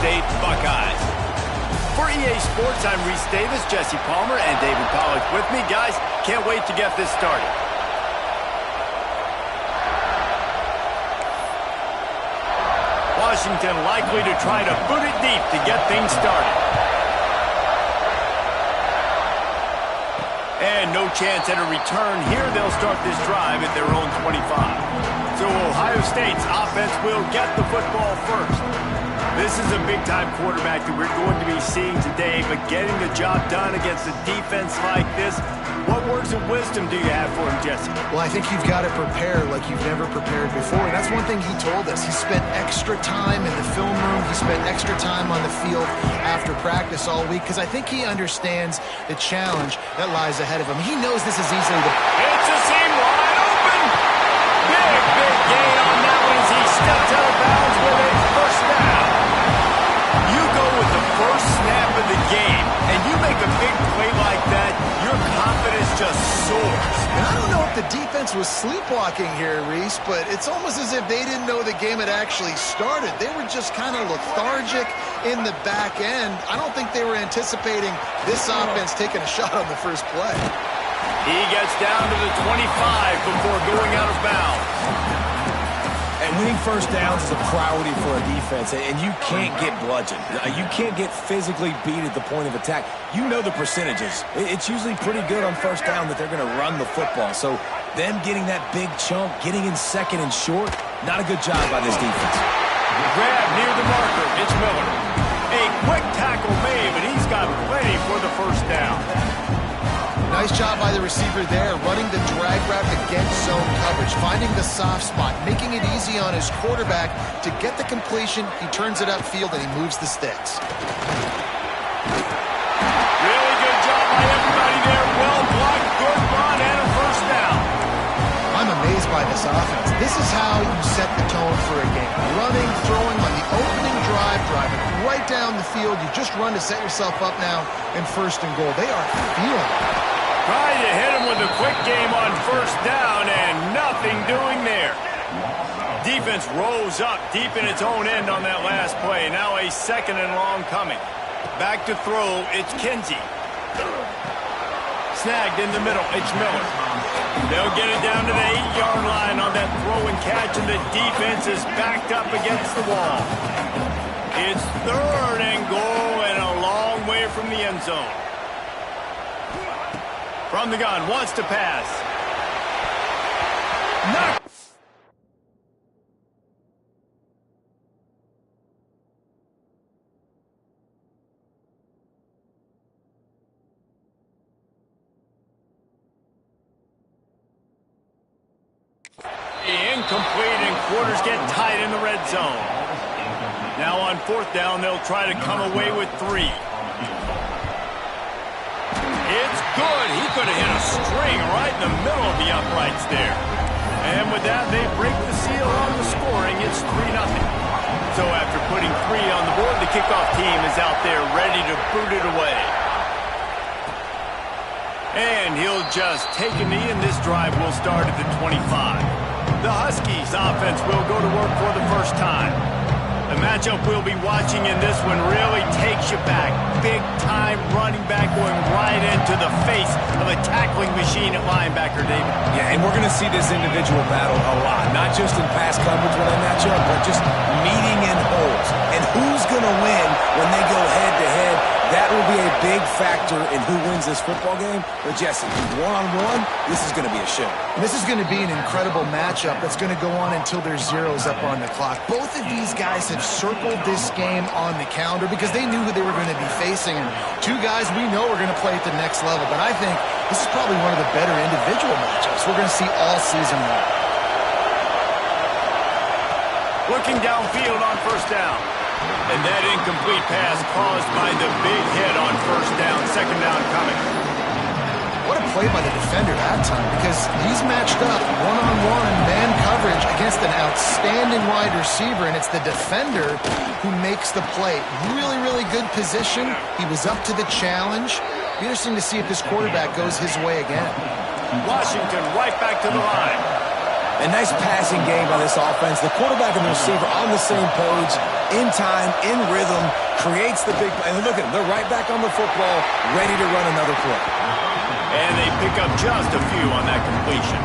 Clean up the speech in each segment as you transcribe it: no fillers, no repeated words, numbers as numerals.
State Buckeyes. For EA Sports, I'm Reese Davis, Jesse Palmer, and David Pollack with me. Guys, can't wait to get this started. Washington likely to try to boot it deep to get things started. And no chance at a return here. They'll start this drive at their own 25. So Ohio State's offense will get the football first. This is a big-time quarterback that we're going to be seeing today, but getting the job done against a defense like this, what words of wisdom do you have for him, Jesse? Well, I think you've got to prepare like you've never prepared before. And that's one thing he told us. He spent extra time in the film room. He spent extra time on the field after practice all week because I think he understands the challenge that lies ahead of him. He knows this is easily the... It's a seam wide open! Big gain on that one as he steps out of bounds with a first down. You go with the first snap of the game, and you make a big play like that, your confidence just soars. And I don't know if the defense was sleepwalking here, Reese, but it's almost as if they didn't know the game had actually started. They were just kind of lethargic in the back end. I don't think they were anticipating this offense taking a shot on the first play. He gets down to the 25 before going out of bounds. And winning first downs is a priority for a defense, and you can't get bludgeoned. You can't get physically beat at the point of attack. You know the percentages. It's usually pretty good on first down that they're going to run the football. So them getting that big chunk, getting in second and short, not a good job by this defense. Grab near the marker. It's Miller. A quick tackle made, but he's got plenty for the first down. Nice job by the receiver there, running the drag route against zone coverage, finding the soft spot, making it easy on his quarterback to get the completion. He turns it upfield and he moves the sticks. Really good job by everybody there. Well blocked, good run, and a first down. I'm amazed by this offense. This is how you set the tone for a game. Running, throwing on the opening drive, driving right down the field. You just run to set yourself up now in first and goal. They are feeling it. Trying to hit him with a quick game on first down and nothing doing there. Defense rose up deep in its own end on that last play. Now a second and long coming. Back to throw, it's Kinsey. Snagged in the middle, it's Miller. They'll get it down to the 8-yard line on that throw and catch, and the defense is backed up against the wall. It's third and goal and a long way from the end zone. From the gun, wants to pass. Knock. Incomplete, and quarters get tight in the red zone. Now on fourth down, they'll try to come away with 3. It's good. He could have hit a string right in the middle of the uprights there. And with that, they break the seal on the scoring. It's 3-0. So after putting 3 on the board, the kickoff team is out there ready to boot it away. And he'll just take a knee, and this drive will start at the 25. The Huskies offense will go to work for the first time. The matchup we'll be watching in this one really takes you back. Big-time running back going right into the face of a tackling machine at linebacker, David. Yeah, and we're going to see this individual battle a lot. Not just in pass coverage when they match up, but just meeting in holes. And who's going to win when they go head-to-head? That will be a big factor in who wins this football game. But, Jesse, one-on-one, this is going to be a show. This is going to be an incredible matchup that's going to go on until there's zeros up on the clock. Both of these guys have circled this game on the calendar because they knew who they were going to be facing. And 2 guys we know are going to play at the next level. But I think this is probably one of the better individual matchups we're going to see all season long. Looking downfield on first down. And that incomplete pass caused by the big hit on first down. Second down coming. What a play by the defender that time, because he's matched up one-on-one man coverage against an outstanding wide receiver, and it's the defender who makes the play. Really, really good position. He was up to the challenge. Be interesting to see if this quarterback goes his way again. Washington right back to the line. A nice passing game by this offense. The quarterback and the receiver on the same page, in time, in rhythm, creates the big play. And look at them. They're right back on the football, ready to run another play. And they pick up just a few on that completion.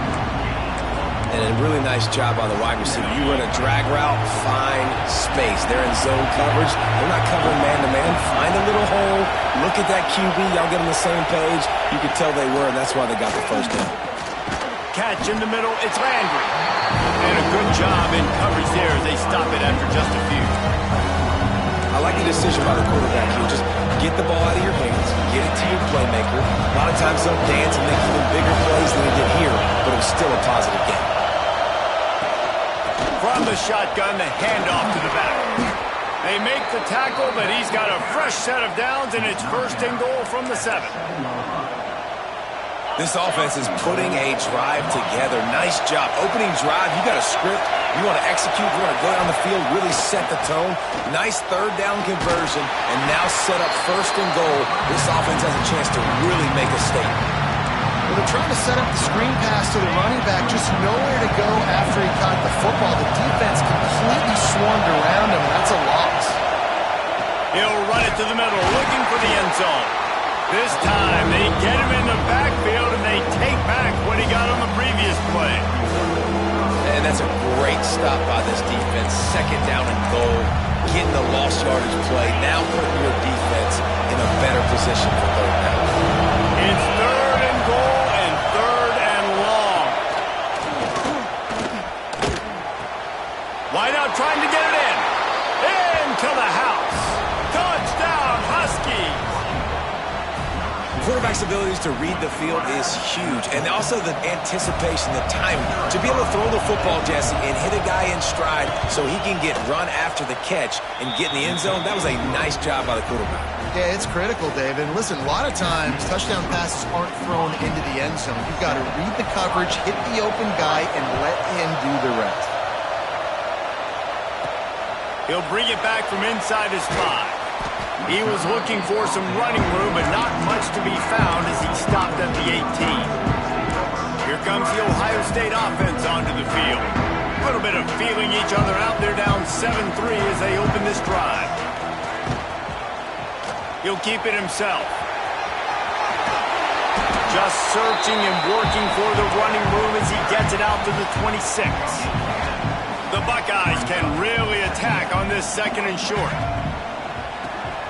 And a really nice job on the wide receiver. You run a drag route, find space. They're in zone coverage. They're not covering man-to-man. Find a little hole. Look at that QB. Y'all get on the same page. You could tell they were, and that's why they got the first down. Catch in the middle, it's Landry. And a good job in coverage there as they stop it after just a few. I like the decision by the quarterback here. Just get the ball out of your hands, get it to your playmaker. A lot of times they'll dance and make even bigger plays than they did here, but it was still a positive game. From the shotgun, the handoff to the back. They make the tackle, but he's got a fresh set of downs, and it's first and goal from the 7. This offense is putting a drive together. Nice job. Opening drive, you got a script. You want to execute. You want to go down the field, really set the tone. Nice third down conversion, and now set up first and goal. This offense has a chance to really make a statement. Well, they're trying to set up the screen pass to the running back, just nowhere to go after he caught the football. The defense completely swarmed around him, and that's a loss. He'll run it to the middle, looking for the end zone. This time, they get him in the backfield, and they take back what he got on the previous play. And that's a great stop by this defense. Second down and goal, getting the lost yardage play, now putting your defense in a better position for third down. It's third and goal and third and long. Wideout trying to get it in. Into the house. Touchdown, Huskies. Quarterback's abilities to read the field is huge, and also the anticipation, the timing. To be able to throw the football, Jesse, and hit a guy in stride so he can get run after the catch and get in the end zone, that was a nice job by the quarterback. Yeah, it's critical, Dave. And listen, a lot of times, touchdown passes aren't thrown into the end zone. You've got to read the coverage, hit the open guy, and let him do the rest. He'll bring it back from inside his 5. He was looking for some running room, but not much to be found as he stopped at the 18. Here comes the Ohio State offense onto the field. A little bit of feeling each other out. They're down 7-3 as they open this drive. He'll keep it himself. Just searching and working for the running room as he gets it out to the 26. The Buckeyes can really attack on this second and short.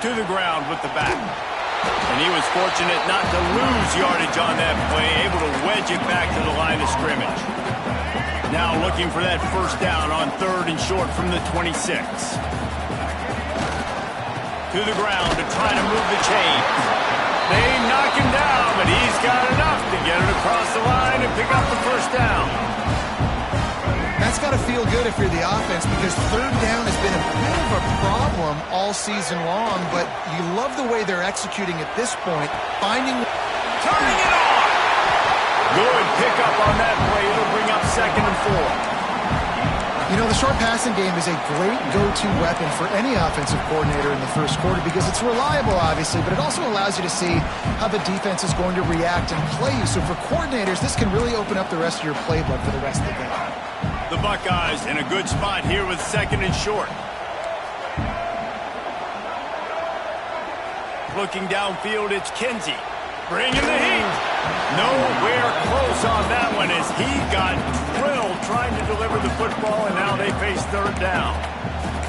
To the ground with the back. And he was fortunate not to lose yardage on that play, able to wedge it back to the line of scrimmage. Now looking for that first down on third and short from the 26. To the ground to try to move the chains. They knock him down, but he's got enough to get it across the line and pick up the first down. That's got to feel good if you're the offense, because third down has been a bit of a problem all season long, but you love the way they're executing at this point, finding... Turning it on! Good pickup on that play. It'll bring up second and 4. You know, the short passing game is a great go-to weapon for any offensive coordinator in the first quarter because it's reliable, obviously, but it also allows you to see how the defense is going to react and play you. So for coordinators, this can really open up the rest of your playbook for the rest of the game. The Buckeyes in a good spot here with second and short. Looking downfield, it's Kinsey. Bringing the heat. Nowhere close on that one as he got drilled trying to deliver the football, and now they face third down.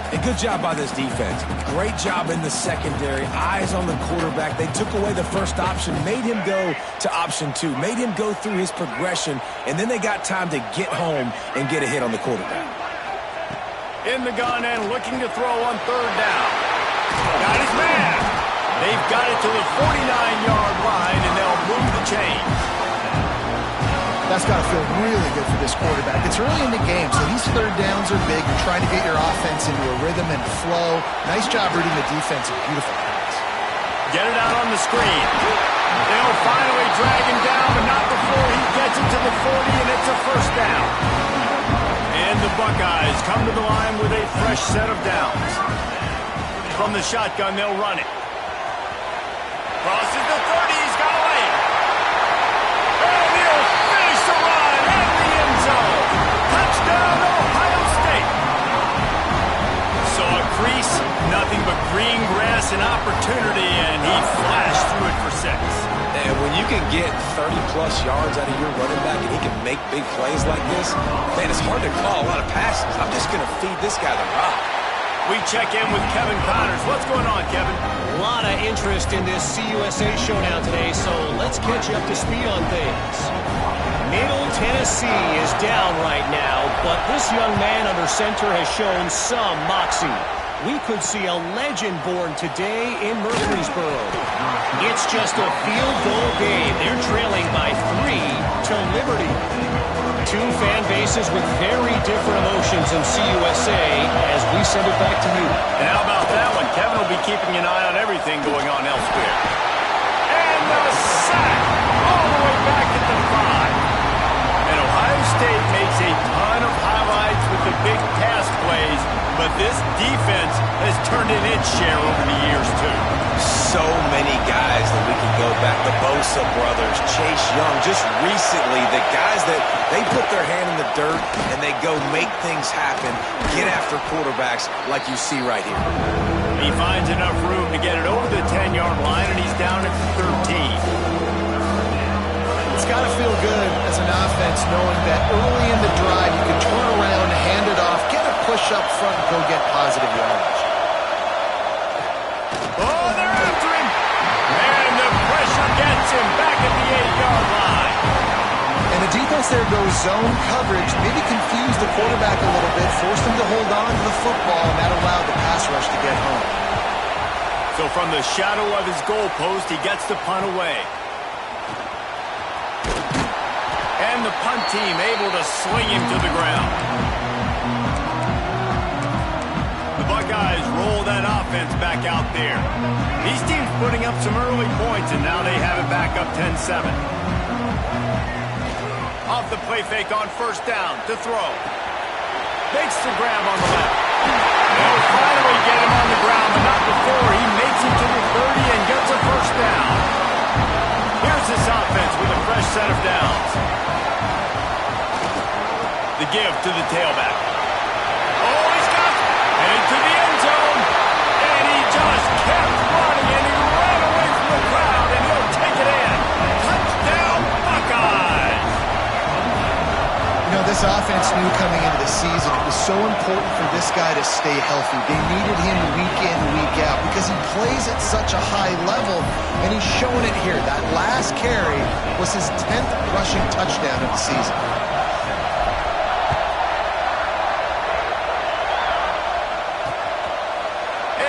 A good job by this defense. Great job in the secondary. Eyes on the quarterback. They took away the first option, made him go to option 2, made him go through his progression, and then they got time to get home and get a hit on the quarterback. In the gun and looking to throw on third down. Got his man. They've got it to the 49-yard line, and they'll move the chains. That's got to feel really good for this quarterback. It's early in the game, so these third downs are big. You're trying to get your offense into a rhythm and flow. Nice job reading the defense. A beautiful pass. Get it out on the screen. They'll finally drag him down, but not before he gets it to the 40, and it's a first down. And the Buckeyes come to the line with a fresh set of downs. From the shotgun, they'll run it. Crosses the 30, he's got a lane. And he'll finish the run at the end zone. 30-plus yards out of your running back and he can make big plays like this, man, it's hard to call a lot of passes. I'm just going to feed this guy the rock. We check in with Kevin Connors. What's going on, Kevin? A lot of interest in this CUSA showdown today, so let's catch you up to speed on things. Middle Tennessee is down right now, but this young man under center has shown some moxie. We could see a legend born today in Murfreesboro. It's just a field goal game. They're trailing by 3 to Liberty. Two fan bases with very different emotions in CUSA as we send it back to you. And how about that one? Kevin will be keeping an eye on everything going on elsewhere. And the sack all the way back at the 5. And Ohio State makes a ton of highlights with the big pass plays, but this defense has turned in its share over the years, too. So many guys that we can go back. The Bosa brothers, Chase Young, just recently, the guys that they put their hand in the dirt and they go make things happen, get after quarterbacks like you see right here. He finds enough room to get it over the 10-yard line, and he's down at 13. It's got to feel good as an offense knowing that early in the drive you can turn around, hand it off, get a push up front, and go get positive yardage. Oh, they're after him. And the pressure gets him back at the 8-yard line. And the defense there goes zone coverage, maybe confused the quarterback a little bit, forced him to hold on to the football, and that allowed the pass rush to get home. So from the shadow of his goalpost, he gets the punt away. And the punt team able to sling him to the ground. The Buckeyes roll that offense back out there. These teams putting up some early points, and now they have it back up 10-7. Off the play fake on first down to throw. Makes the grab on the left. They'll finally get him on the ground, but not before he makes it to the 30 and gets a first down. Here's this offense with a fresh set of downs. The give to the tailback. Oh, he's got it. And into the end zone. And he just kept running, and he ran away from the crowd, and he'll take it in. Touchdown, Buckeyes. You know, this offense knew coming into the season it was so important for this guy to stay healthy. They needed him week in, week out because he plays at such a high level, and he's showing it here. That last carry was his 10th rushing touchdown of the season.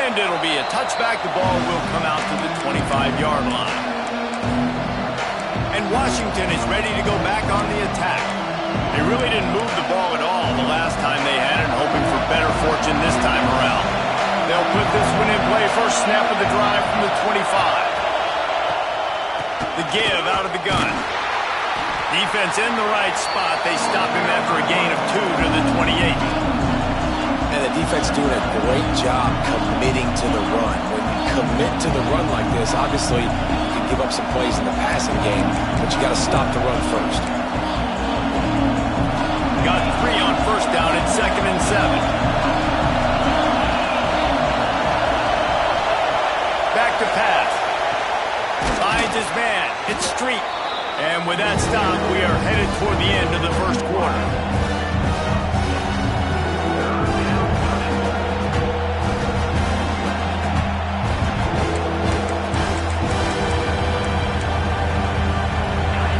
And it'll be a touchback. The ball will come out to the 25-yard line. And Washington is ready to go back on the attack. They really didn't move the ball at all the last time they had it, hoping for better fortune this time around. They'll put this one in play. First snap of the drive from the 25. The give out of the gun. Defense in the right spot. They stop him after a gain of 2 to the 28. And the defense doing a great job committing to the run. When you commit to the run like this, obviously you can give up some plays in the passing game, but you got to stop the run first. Got 3 on first down at 2nd and 7. Back to pass. Finds his man. It's Street. And with that stop, we are headed toward the end of the first quarter.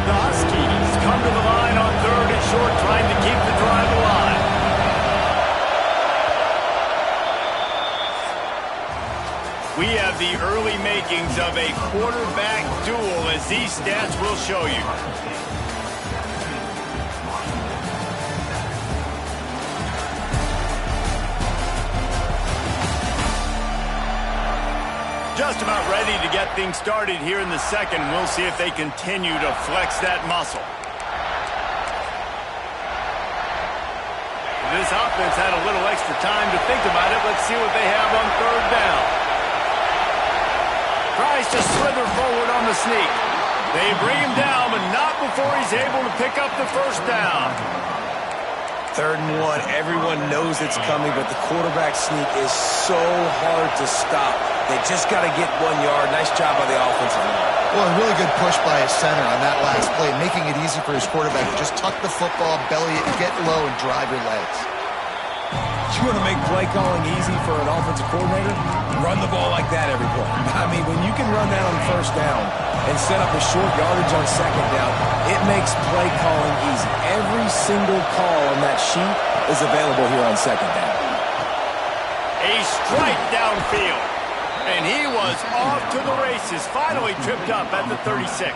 The Huskies come to the line on 3rd and short, trying to keep the drive alive. We have the early makings of a quarterback duel, as these stats will show you. Just about ready to get things started here in the second. We'll see if they continue to flex that muscle. This offense had a little extra time to think about it. Let's see what they have on 3rd down. Tries to slither forward on the sneak. They bring him down, but not before he's able to pick up the first down. 3rd and 1, everyone knows it's coming, but the quarterback sneak is so hard to stop. They just got to get 1 yard. Nice job by the offensive line. Well, a really good push by his center on that last play, making it easy for his quarterback to just tuck the football, belly it, get low, and drive your legs. You want to make play calling easy for an offensive coordinator? Run the ball like that every play. I mean, when you can run that on first down and set up a short yardage on second down, it makes play calling easy. Every single call on that sheet is available here on second down. A strike downfield. And he was off to the races, finally tripped up at the 36.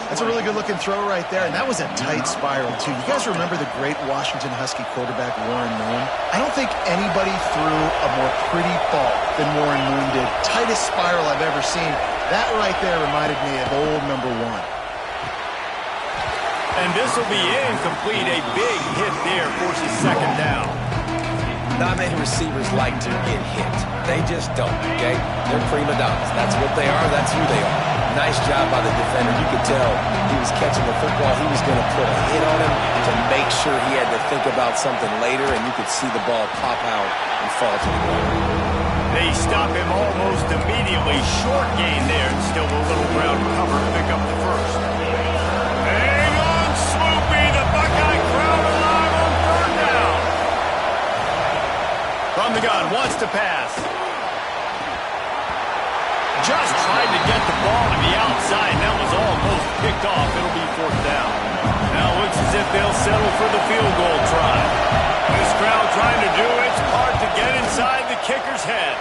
That's a really good-looking throw right there, and that was a tight spiral, too. You guys remember the great Washington Husky quarterback Warren Moon? I don't think anybody threw a more pretty ball than Warren Moon did. Tightest spiral I've ever seen. That right there reminded me of old number 1. And this will be incomplete. A big hit there forces second down. Not many receivers like to get hit. They just don't, okay? They're prima donnas. That's what they are. That's who they are. Nice job by the defender. You could tell he was catching the football. He was going to put a hit on him to make sure he had to think about something later, and you could see the ball pop out and fall to the ground. They stop him almost immediately. Short gain there, and still a little ground cover to pick up the first. Hang on, Swoopy. The Buckeye crowd alive on third down. From the gun, wants to pass. Just tried to get the ball to the outside. That was almost picked off. It'll be fourth down. Now it looks as if they'll settle for the field goal try. This crowd trying to do its part to get inside the kicker's head.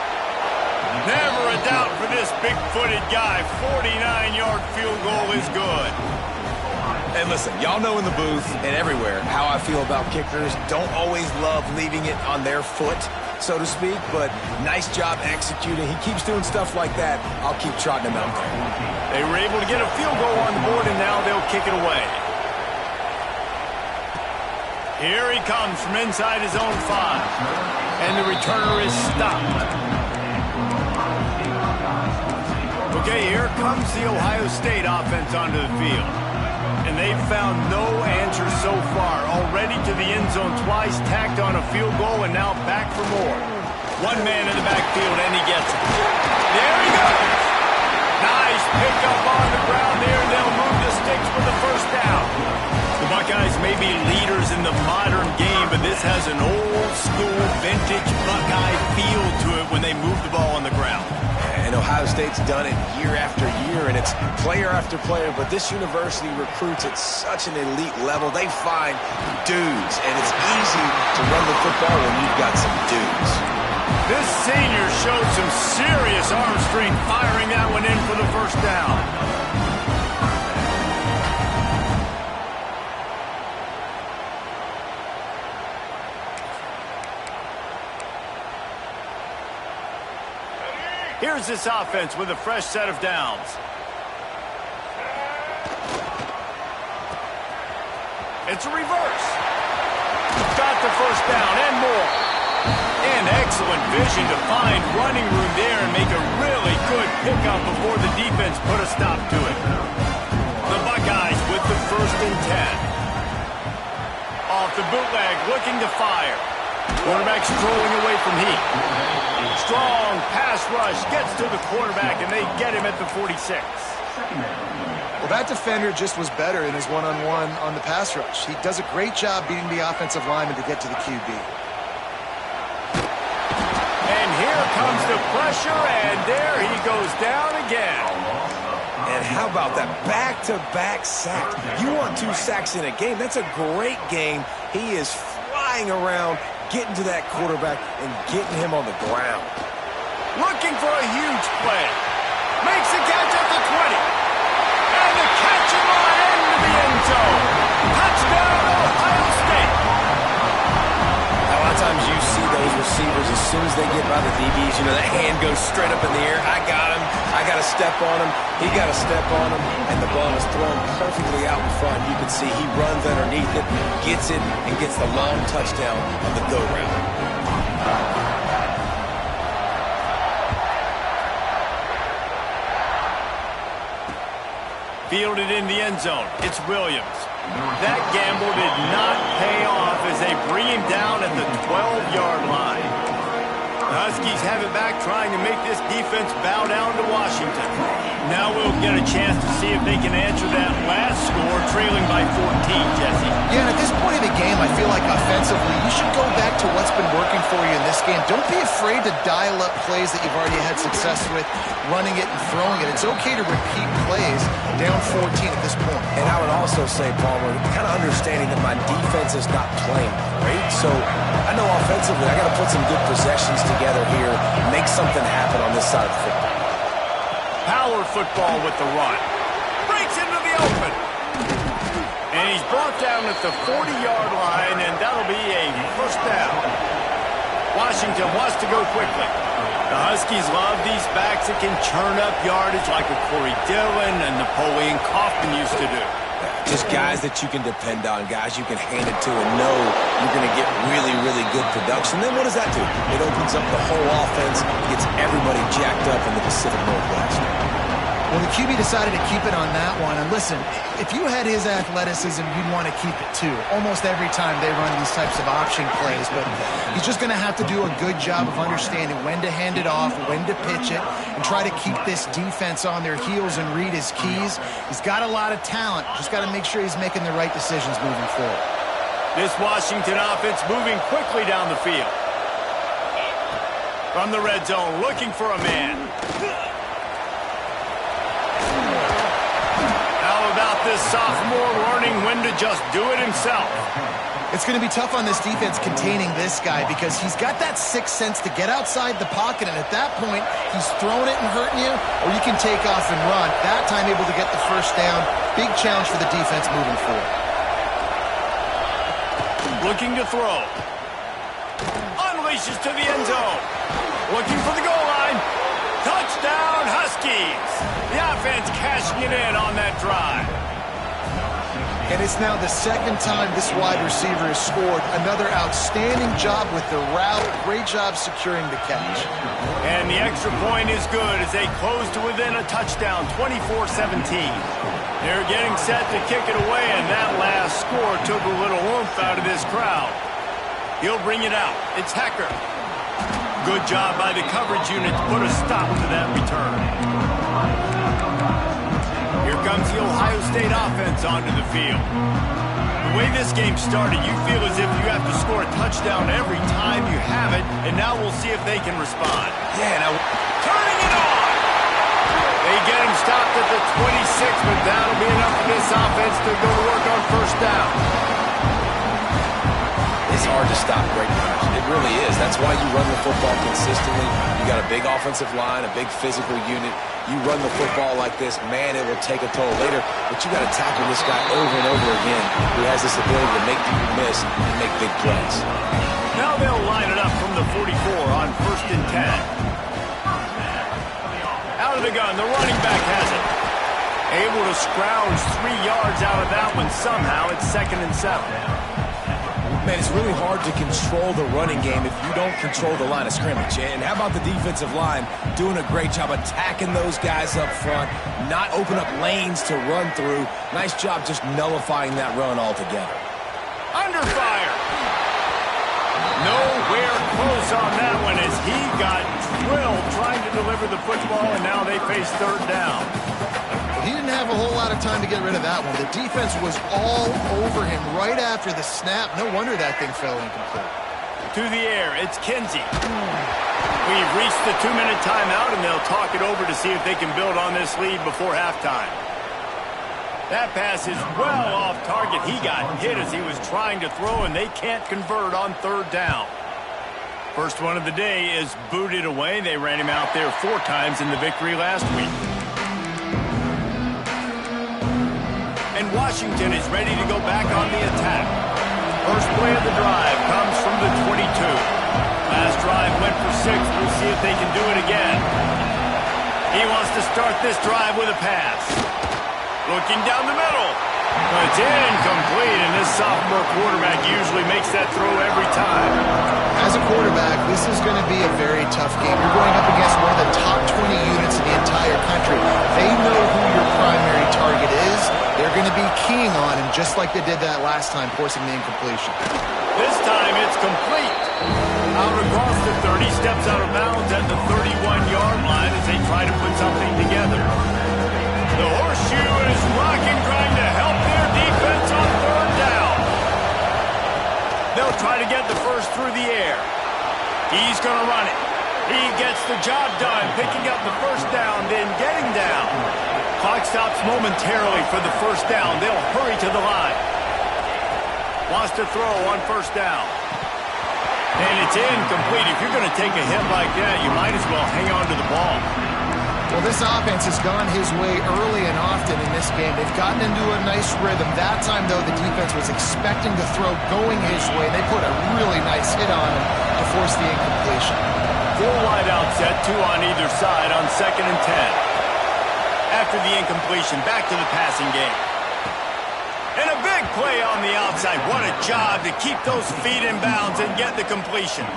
Never a doubt for this big-footed guy. 49-yard field goal is good. And listen, y'all know in the booth and everywhere how I feel about kickers. Don't always love leaving it on their foot, so to speak, but nice job executing. He keeps doing stuff like that. I'll keep trotting him out there. They were able to get a field goal on the board, and now they'll kick it away. Here he comes from inside his own 5, and the returner is stopped. Okay, here comes the Ohio State offense onto the field. And they've found no answer so far. Already to the end zone twice, tacked on a field goal, and now back for more. One man in the backfield, and he gets it. There he goes. Nice pickup on the ground there. They'll move the sticks for the first down. The Buckeyes may be leaders in the modern game, but this has an old-school, vintage Buckeye feel to it when they move the ball on the ground. And Ohio State's done it year after year, and it's player after player, but this university recruits at such an elite level. They find dudes, and it's easy to run the football when you've got some dudes. This senior showed some serious arm strength firing that one in for the first down. Here's this offense with a fresh set of downs. It's a reverse. Got the first down and more. And excellent vision to find running room there and make a really good pickup before the defense put a stop to it. The Buckeyes with the 1st and 10. Off the bootleg, looking to fire. Quarterback strolling away from heat. Strong pass rush gets to the quarterback, and they get him at the 46. Well, that defender just was better in his one-on-one on the pass rush. He does a great job beating the offensive lineman to get to the QB. And here comes the pressure, and there he goes down again. And how about that back-to-back sack? You want 2 sacks in a game. That's a great game. He is flying around, getting to that quarterback and getting him on the ground. Looking for a huge play. Makes the catch at the 20. And the catch and run into the end zone. Touchdown, Ohio State. A lot of times you see those receivers, as soon as they get by the DBs, you know, that hand goes straight up in the air. I got him. I got to step on him. He got to step on him. And the ball is thrown perfectly out in front. You can see he runs underneath it, gets it, and gets the long touchdown on the go route. Fielded in the end zone. It's Williams. That gamble did not pay off as they bring him down at the 12-yard line. The Huskies have it back, trying to make this defense bow down to Washington. Now we'll get a chance to see if they can answer that last score, trailing by 14, Jesse. Yeah, and at this point of the game, I feel like offensively, you should go back to what's been working for you in this game. Don't be afraid to dial up plays that you've already had success with, running it and throwing it. It's okay to repeat plays down 14 at this point. And I would also say, Palmer, kind of understanding that my defense is not playing great. So I know offensively I got to put some good possessions together here, make something happen on this side of the football. Power football with the run. Breaks into the open. And he's brought down at the 40-yard line, and that'll be a first down. Washington wants to go quickly. The Huskies love these backs that can churn up yardage like a Corey Dillon and Napoleon Kaufman used to do. Just guys that you can depend on, guys you can hand it to and know you're going to get really, really good production. Then what does that do? It opens up the whole offense, gets everybody jacked up in the Pacific Northwest. Well, the QB decided to keep it on that one. And listen, if you had his athleticism, you'd want to keep it too. Almost every time they run these types of option plays. But he's just going to have to do a good job of understanding when to hand it off, when to pitch it, and try to keep this defense on their heels and read his keys. He's got a lot of talent. Just got to make sure he's making the right decisions moving forward. This Washington offense moving quickly down the field. From the red zone, looking for a man. About this sophomore learning when to just do it himself. It's going to be tough on this defense containing this guy because he's got that sixth sense to get outside the pocket, and at that point, he's throwing it and hurting you, or you can take off and run. That time able to get the first down. Big challenge for the defense moving forward. Looking to throw. Unleashes to the end zone. Looking for the goal line. Touchdown, Huskies! The offense cashing it in on that drive. And it's now the second time this wide receiver has scored. Another outstanding job with the route. Great job securing the catch. And the extra point is good as they close to within a touchdown, 24-17. They're getting set to kick it away, and that last score took a little oomph out of this crowd. He'll bring it out. It's Hecker. Good job by the coverage unit to put a stop to that return. Here comes the Ohio State offense onto the field. The way this game started, you feel as if you have to score a touchdown every time you have it, and now we'll see if they can respond. Yeah, now Turning it on! They get him stopped at the 26, but that'll be enough for this offense to go to work on first down. it's hard to stop great runners. It really is. That's why you run the football consistently. You got a big offensive line, a big physical unit. You run the football like this, man, it will take a toll later. But you got to tackle this guy over and over again who has this ability to make people miss and make big plays. Now they'll line it up from the 44 on 1st and 10. Out of the gun, the running back has it. Able to scrounge 3 yards out of that one somehow. It's 2nd and 7. Man, it's really hard to control the running game if you don't control the line of scrimmage. And how about the defensive line doing a great job attacking those guys up front, not open up lanes to run through. Nice job just nullifying that run altogether. Under fire. Nowhere close on that one as he got drilled trying to deliver the football, and now they face 3rd down. He didn't have a whole lot of time to get rid of that one. The defense was all over him right after the snap. No wonder that thing fell incomplete. To the air, it's Kinsey. We've reached the 2-minute timeout, and they'll talk it over to see if they can build on this lead before halftime. That pass is well off target. He got hit as he was trying to throw, and they can't convert on 3rd down. First one of the day is booted away. They ran him out there 4 times in the victory last week. And Washington is ready to go back on the attack. First play of the drive comes from the 22. Last drive went for 6. We'll see if they can do it again. He wants to start this drive with a pass. Looking down the middle. It's incomplete, and this sophomore quarterback usually makes that throw every time. As a quarterback, this is going to be a very tough game. You're going up against one of the top 20 units in the entire country. They know who your primary target is. They're going to be keying on him, just like they did that last time, forcing the incompletion. This time it's complete. Out across the 30, steps out of bounds at the 31-yard line as they try to put something together. The horseshoe is rocking, trying to help their defense on third down. They'll try to get the first through the air. He's going to run it. He gets the job done, picking up the first down, then getting down. Clock stops momentarily for the first down. They'll hurry to the line. Wants to throw on first down. And it's incomplete. If you're going to take a hit like that, you might as well hang on to the ball. Well, this offense has gone his way early and often in this game. They've gotten into a nice rhythm. That time, though, the defense was expecting the throw going his way. They put a really nice hit on him to force the incompletion. Full wide out set, 2 on either side on 2nd and 10. After the incompletion, back to the passing game. And a big play on the outside. What a job to keep those feet in bounds and get the completion.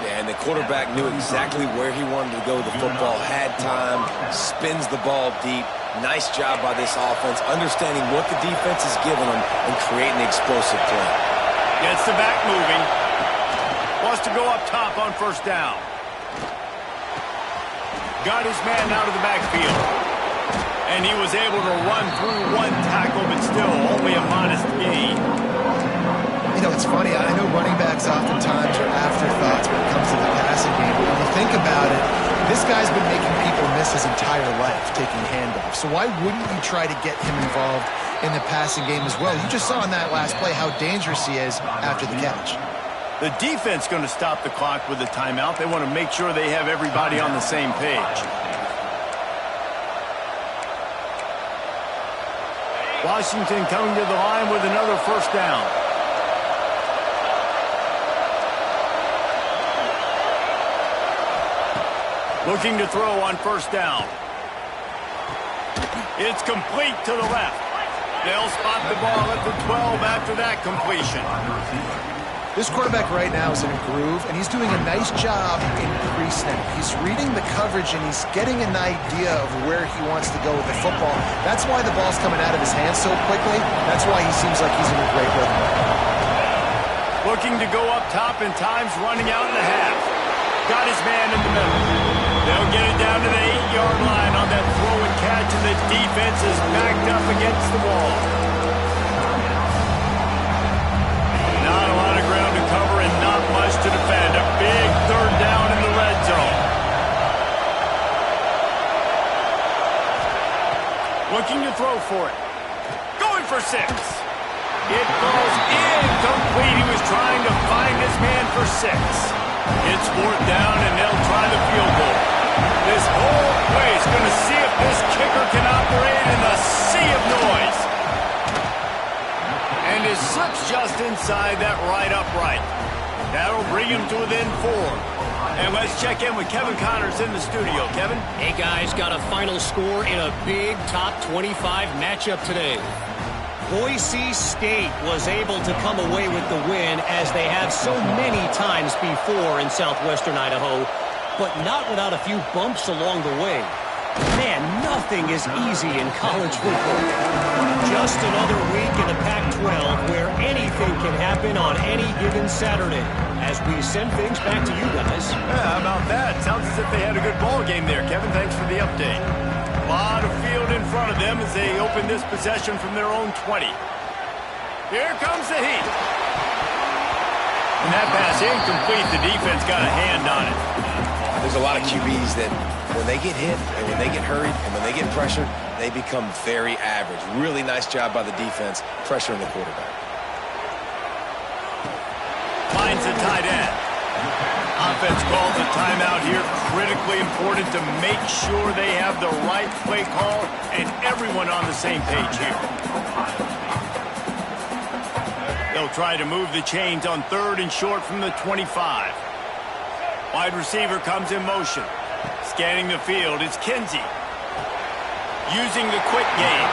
Yeah, and the quarterback knew exactly where he wanted to go with the football, had time, spins the ball deep. Nice job by this offense, understanding what the defense is giving them and creating an explosive play. Gets the back moving. Wants to go up top on first down. Got his man out of the backfield. And he was able to run through 1 tackle, but still only a modest gain. You know, it's funny. I know running backs oftentimes are afterthoughts when it comes to the passing game. But when you think about it, this guy's been making people miss his entire life taking handoffs. So why wouldn't you try to get him involved in the passing game as well? You just saw in that last play how dangerous he is after the catch. The defense going to stop the clock with a timeout. They want to make sure they have everybody on the same page. Washington coming to the line with another first down. Looking to throw on first down. It's complete to the left. They'll spot the ball at the 12 after that completion. This quarterback right now is in a groove, and he's doing a nice job in pre-snap. He's reading the coverage, and he's getting an idea of where he wants to go with the football. That's why the ball's coming out of his hands so quickly. That's why he seems like he's in a great rhythm. Looking to go up top, and time's running out in the half. Got his man in the middle. They'll get it down to the 8-yard line on that throw and catch, and the defense is backed up against the wall. Not a lot of ground to cover and not much to defend. A big third down in the red zone. Looking to throw for it. Going for 6. It falls incomplete. He was trying to find his man for 6. It's 4th down, and they'll try the field goal. This whole place going to see if this kicker can operate in the sea of noise. And it slips just inside that right upright. That'll bring him to within 4. And let's check in with Kevin Connors in the studio. Kevin? Hey, guys, got a final score in a big top 25 matchup today. Boise State was able to come away with the win, as they have so many times before in southwestern Idaho, but not without a few bumps along the way. Man, nothing is easy in college football. Just another week in the Pac-12 where anything can happen on any given Saturday. As we send things back to you guys. Yeah, how about that? Sounds as if they had a good ball game there. Kevin, thanks for the update. A lot of field in front of them as they open this possession from their own 20. Here comes the heat. And that pass incomplete. The defense got a hand on it. There's a lot of QBs that when they get hit and when they get hurried and when they get pressured, they become very average. Really nice job by the defense pressuring the quarterback. Finds the tight end. Offense calls a timeout here. Critically important to make sure they have the right play call and everyone on the same page here. They'll try to move the chains on 3rd and short from the 25. Wide receiver comes in motion. Scanning the field, it's Kinsey. Using the quick game.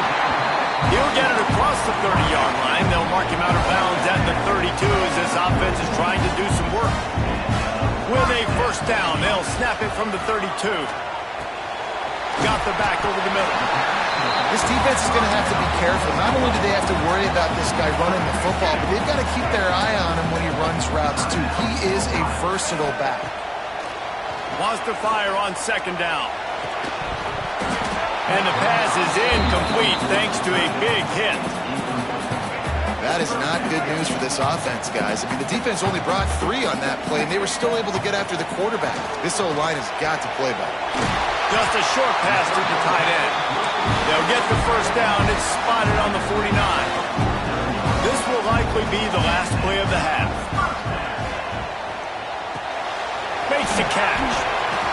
He'll get it across the 30-yard line. They'll mark him out of bounds at the 32 as this offense is trying to do some work. With a first down, they'll snap it from the 32. Got the back over the middle. This defense is going to have to be careful. Not only do they have to worry about this guy running the football, but they've got to keep their eye on him when he runs routes too. He is a versatile back. Wants to fire on 2nd down. And the pass is incomplete thanks to a big hit. That is not good news for this offense, guys. I mean, the defense only brought 3 on that play, and they were still able to get after the quarterback. This O-line has got to play better. Just a short pass to the tight end. They'll get the first down. It's spotted on the 49. This will likely be the last play of the half. Makes the catch.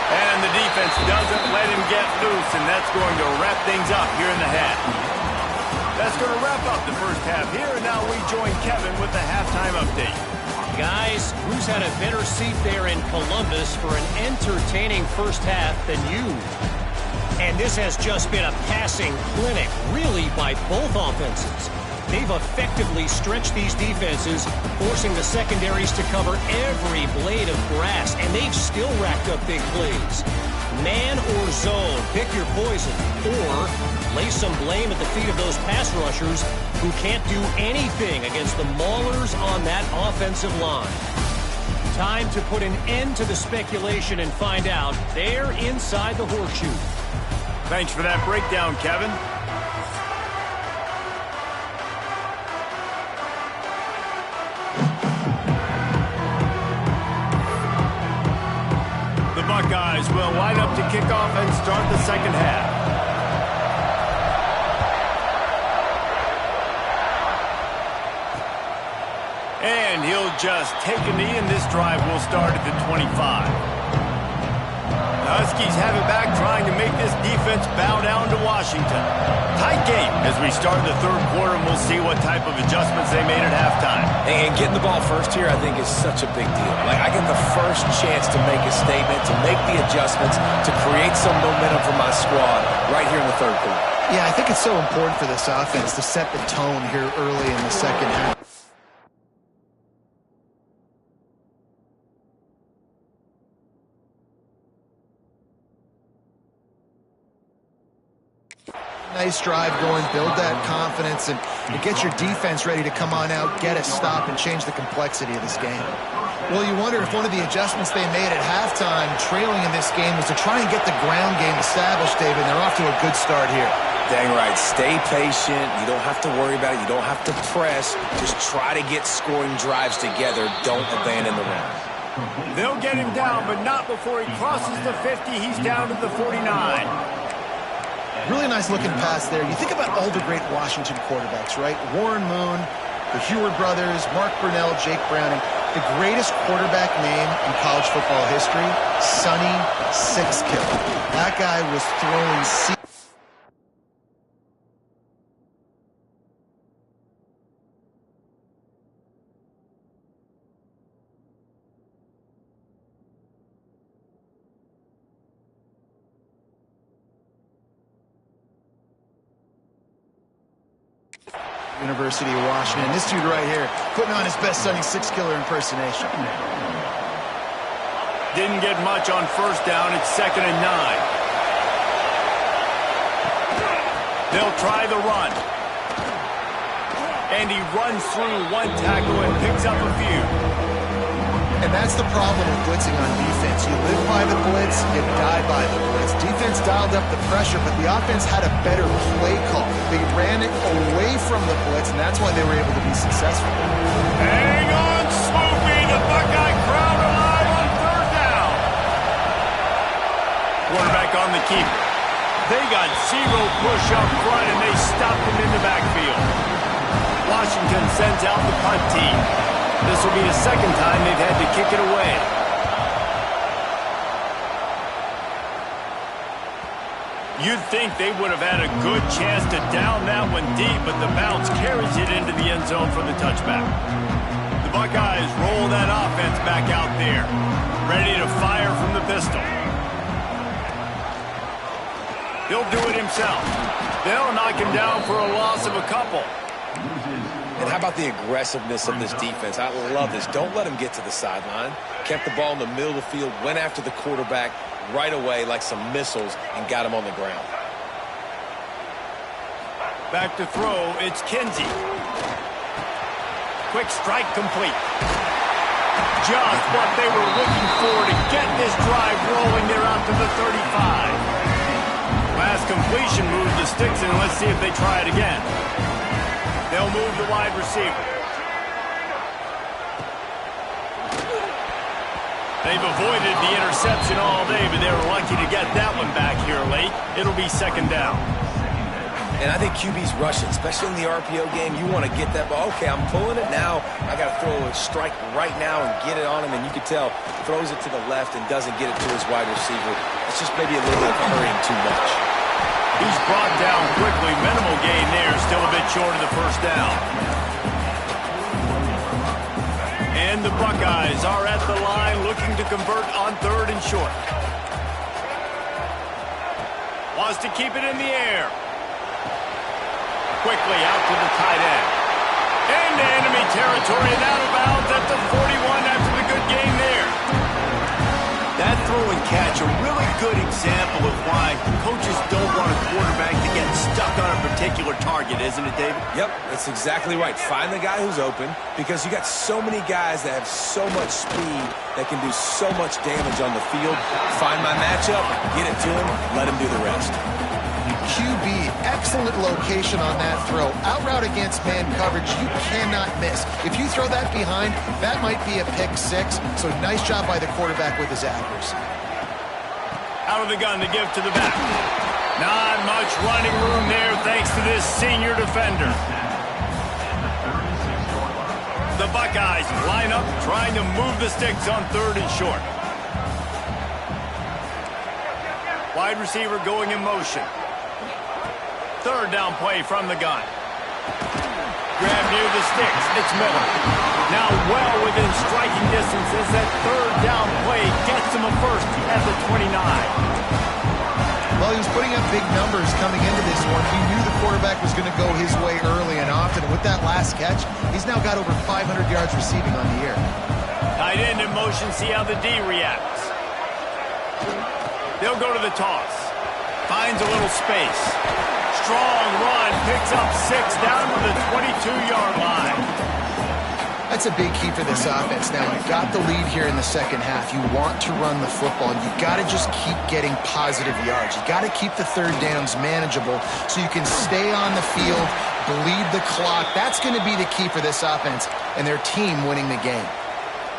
And the defense doesn't let him get loose, and that's going to wrap things up here in the half. That's going to wrap up the first half here, and now we join Kevin with the halftime update. Guys, who's had a better seat there in Columbus for an entertaining first half than you? And this has just been a passing clinic, really, by both offenses. They've effectively stretched these defenses, forcing the secondaries to cover every blade of grass, and they've still racked up big plays. Man or zone, pick your poison, or lay some blame at the feet of those pass rushers who can't do anything against the maulers on that offensive line. Time to put an end to the speculation and find out. They're inside the horseshoe. Thanks for that breakdown, Kevin. The Buckeyes will line up to kick off and start the second half. And he'll just take a knee, and this drive will start at the 25. The Huskies have it back, trying to make this defense bow down to Washington. Tight game as we start the third quarter, and we'll see what type of adjustments they made at halftime. And getting the ball first here, I think, is such a big deal. Like, I get the first chance to make a statement, to make the adjustments, to create some momentum for my squad right here in the third quarter. Yeah, I think it's so important for this offense to set the tone here early in the second half. Nice drive going, build that confidence, and get your defense ready to come on out, get a stop, and change the complexity of this game. Well, you wonder if one of the adjustments they made at halftime, trailing in this game, was to try and get the ground game established, David. They're off to a good start here. Dang right. Stay patient. You don't have to worry about it. You don't have to press. Just try to get scoring drives together. Don't abandon the run. They'll get him down, but not before he crosses the 50. He's down to the 49. Really nice looking pass there. You think about all the great Washington quarterbacks, right? Warren Moon, the Heward brothers, Mark Brunell, Jake Browning. The greatest quarterback name in college football history, Sonny Sixkiller. That guy was throwing University of Washington. This dude right here, putting on his best Sonny Sixkiller impersonation. Didn't get much on first down. It's 2nd and 9. They'll try the run. And he runs through one tackle and picks up a few. And that's the problem with blitzing on defense. You live by the blitz, you die by the blitz. Defense dialed up the pressure, but the offense had a better play call. They ran it away from the blitz, and that's why they were able to be successful. Hang on, Swoopy, the Buckeye crowd alive on third down. Quarterback on the keeper. They got zero push up front, and they stopped him in the backfield. Washington sends out the punt team. This will be the second time they've had to kick it away. You'd think they would have had a good chance to down that one deep, but the bounce carries it into the end zone for the touchback. The Buckeyes roll that offense back out there, ready to fire from the pistol. He'll do it himself. They'll knock him down for a loss of a couple. And how about the aggressiveness of this defense? I love this. Don't let him get to the sideline. Kept the ball in the middle of the field, went after the quarterback right away like some missiles, and got him on the ground. Back to throw, it's Kinsey. Quick strike complete. Just what they were looking for to get this drive rolling. They're out to the 35. Last completion moved the sticks, and let's see if they try it again. They'll move the wide receiver. They've avoided the interception all day, but they were lucky to get that one back here late. It'll be second down. And I think QB's rushing, especially in the RPO game. You want to get that ball. Okay, I'm pulling it now. I got to throw a strike right now and get it on him. And you can tell, throws it to the left and doesn't get it to his wide receiver. It's just maybe a little bit of hurrying too much. He's brought down quickly. Minimal gain there. Still a bit short of the first down. And the Buckeyes are at the line looking to convert on third and short. Wants to keep it in the air. Quickly out to the tight end. Into enemy territory and out of bounds at the 41 after the good game there. That throw and catch, a really good example of why coaches don't want a quarterback to get stuck on a particular target, isn't it, David? Yep, that's exactly right. Find the guy who's open because you got so many guys that have so much speed that can do so much damage on the field. Find my matchup, get it to him, let him do the rest. QB, excellent location on that throw. Out route against man coverage, you cannot miss. If you throw that behind, that might be a pick six. So nice job by the quarterback with his accuracy. Out of the gun to give to the back. Not much running room there thanks to this senior defender. The Buckeyes line up trying to move the sticks on third and short. Wide receiver going in motion. Third down play from the gun. Grab near the sticks. It's Miller. Now well within striking distance as that third down play gets him a first at the 29. Well, he was putting up big numbers coming into this one. He knew the quarterback was going to go his way early and often. And with that last catch, he's now got over 500 yards receiving on the year. Tight end in motion. See how the D reacts. They'll go to the toss. Finds a little space. Strong run, picks up 6 down to the 22-yard line. That's a big key for this offense. Now, you've got the lead here in the second half. You want to run the football, and you've got to just keep getting positive yards. You've got to keep the third downs manageable so you can stay on the field, bleed the clock. That's going to be the key for this offense and their team winning the game.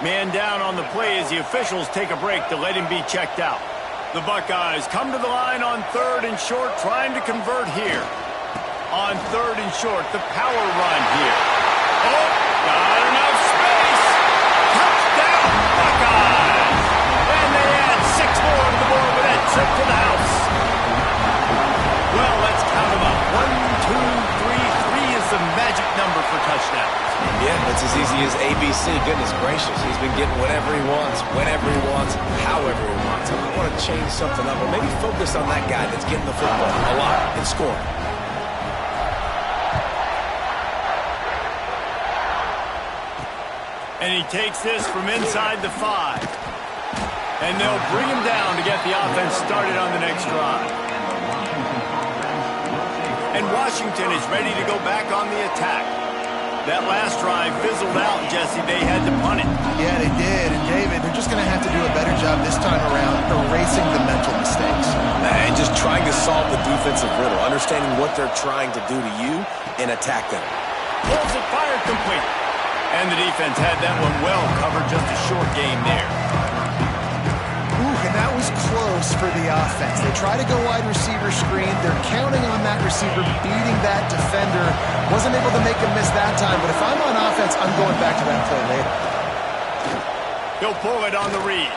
Man down on the play as the officials take a break to let him be checked out. The Buckeyes come to the line on third and short, trying to convert here. On third and short, the power run here. Oh, got enough space. Touchdown, Buckeyes. And they add 6 more to the board with that trip to the house. Well, let's count them up. 1, 2, 3. 3 is the magic number for touchdowns. Yeah, it's as easy as ABC. Goodness gracious. He's been getting whatever he wants, whenever he wants, however he wants. I want to change something up, or maybe focus on that guy that's getting the football a lot and scoring. And he takes this from inside the 5. And they'll bring him down to get the offense started on the next drive. And Washington is ready to go back on the attack. That last drive fizzled out, Jesse. They had to punt it. Yeah, they did. And, David, they're just going to have to do a better job this time around erasing the mental mistakes. And just trying to solve the defensive riddle, understanding what they're trying to do to you and attack them. Pulls it, fired complete. And the defense had that one well covered, just a short game there. And that was close for the offense. They try to go wide receiver screen. They're counting on that receiver beating that defender. Wasn't able to make him miss that time, but if I'm on offense, I'm going back to that play later. He'll pull it on the read.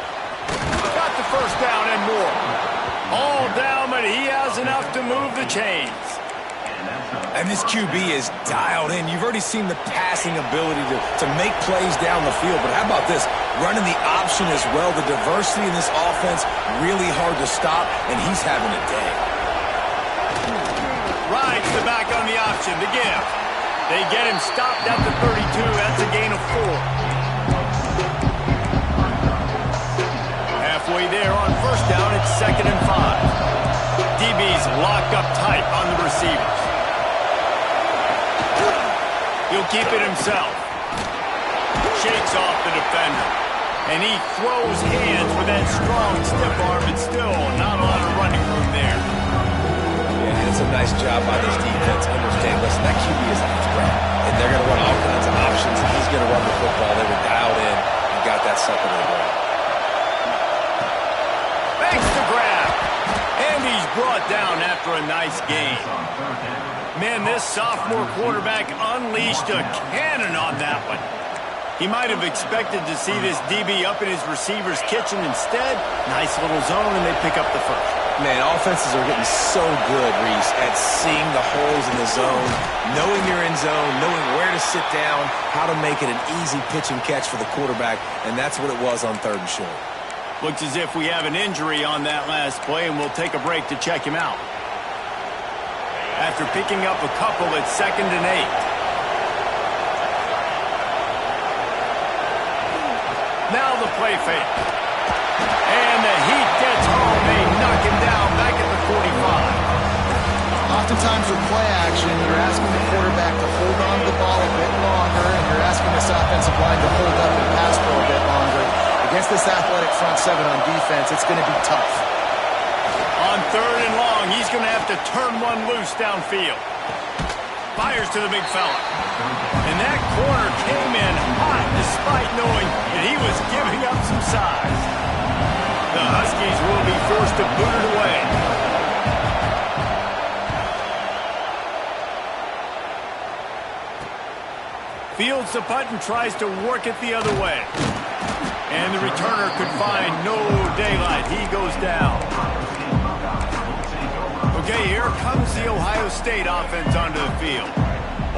Got the first down and more. All down, but he has enough to move the chains. And this QB is dialed in. You've already seen the passing ability to make plays down the field. But how about this? Running the option as well. The diversity in this offense, really hard to stop, and he's having a day. Rides the back on the option to give. They get him stopped at the 32. That's a gain of 4. Halfway there on first down, it's 2nd and 5. DB's locked up tight on the receivers. He'll keep it himself. Shakes off the defender. And he throws hands with that strong, stiff arm, but still not a lot of running room there. And it's a nice job by this defense. Understand, listen, that QB is on his ground, and they're going to run all kinds of options, and he's going to run the football. They were dialed in and got that sucker to the ground. Makes the grab. And he's brought down after a nice gain. Man, this sophomore quarterback unleashed a cannon on that one. He might have expected to see this DB up in his receiver's kitchen. Instead, nice little zone, and they pick up the first. Man, offenses are getting so good, Reese, at seeing the holes in the zone, knowing you're in zone, knowing where to sit down, how to make it an easy pitch and catch for the quarterback, and that's what it was on 3rd and short. Looks as if we have an injury on that last play, and we'll take a break to check him out. After picking up a couple at 2nd and 8. Now the play fake. And the heat gets home. They knock him down back at the 45. Oftentimes with play action, you're asking the quarterback to hold on to the ball a bit longer, and you're asking this offensive line to hold up and pass for a bit longer. Against this athletic front seven on defense, it's going to be tough. On 3rd and long, he's going to have to turn one loose downfield. Fires to the big fella. And that corner came in hot despite knowing that he was giving up some size. The Huskies will be forced to boot it away. Fields the punt and tries to work it the other way. And the returner could find no daylight. He goes down. Okay, here comes the Ohio State offense onto the field.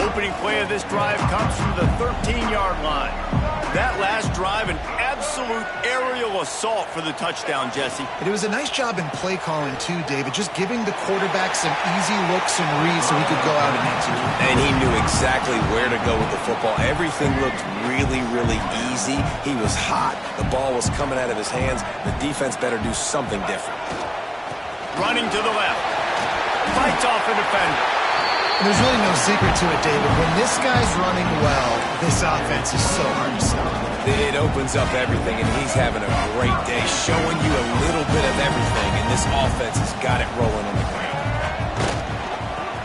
Opening play of this drive comes from the 13-yard line. That last drive, an absolute aerial assault for the touchdown, Jesse. It was a nice job in play calling, too, David, just giving the quarterback some easy looks and reads so he could go out and execute. And he knew exactly where to go with the football. Everything looked really, really easy. He was hot. The ball was coming out of his hands. The defense better do something different. Running to the left. Fights off a defender. There's really no secret to it, David. When this guy's running well, this offense is so hard to stop. It opens up everything, and he's having a great day, showing you a little bit of everything, and this offense has got it rolling on the ground.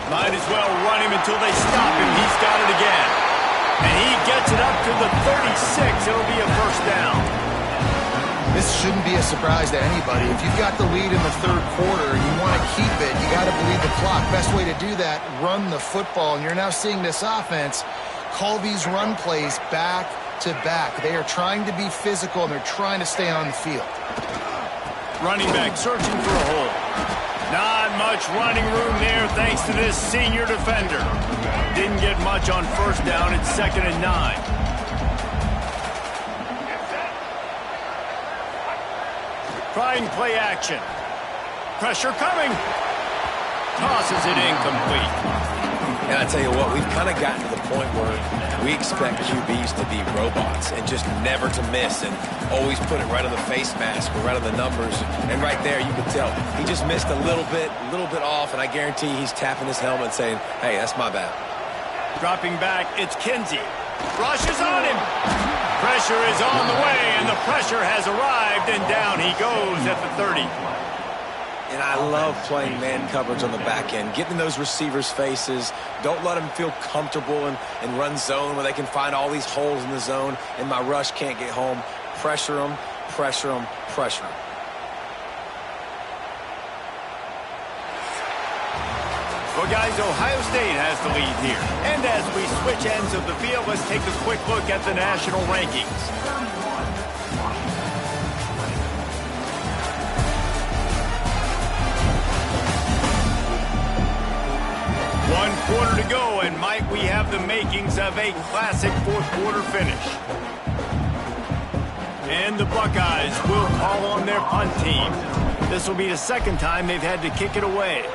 Might as well run him until they stop him. He's got it again. And he gets it up to the 36. It'll be a first down. This shouldn't be a surprise to anybody. If you've got the lead in the 3rd quarter and you want to keep it, you got to bleed the clock. Best way to do that, run the football. And you're now seeing this offense call these run plays back to back. They are trying to be physical, and they're trying to stay on the field. Running back searching for a hole. Not much running room there thanks to this senior defender. Didn't get much on 1st down. It's 2nd and 9. Trying play action. Pressure coming. Tosses it incomplete. And I tell you what, we've kind of gotten to the point where we expect QBs to be robots and just never to miss and always put it right on the face mask or right on the numbers. And right there, you can tell he just missed a little bit off, and I guarantee he's tapping his helmet saying, hey, that's my bad. Dropping back, it's Kinsey. Rush is on him. Pressure is on the way, and the pressure has arrived, and down he goes at the 30. And I love playing man coverage on the back end, getting in those receivers' faces. Don't let them feel comfortable and run zone where they can find all these holes in the zone, and my rush can't get home. Pressure them, pressure them, pressure them. Well, guys, Ohio State has the lead here. And as we switch ends of the field, let's take a quick look at the national rankings. One quarter to go, and might we have the makings of a classic 4th quarter finish. And the Buckeyes will call on their punt team. This will be the 2nd time they've had to kick it away.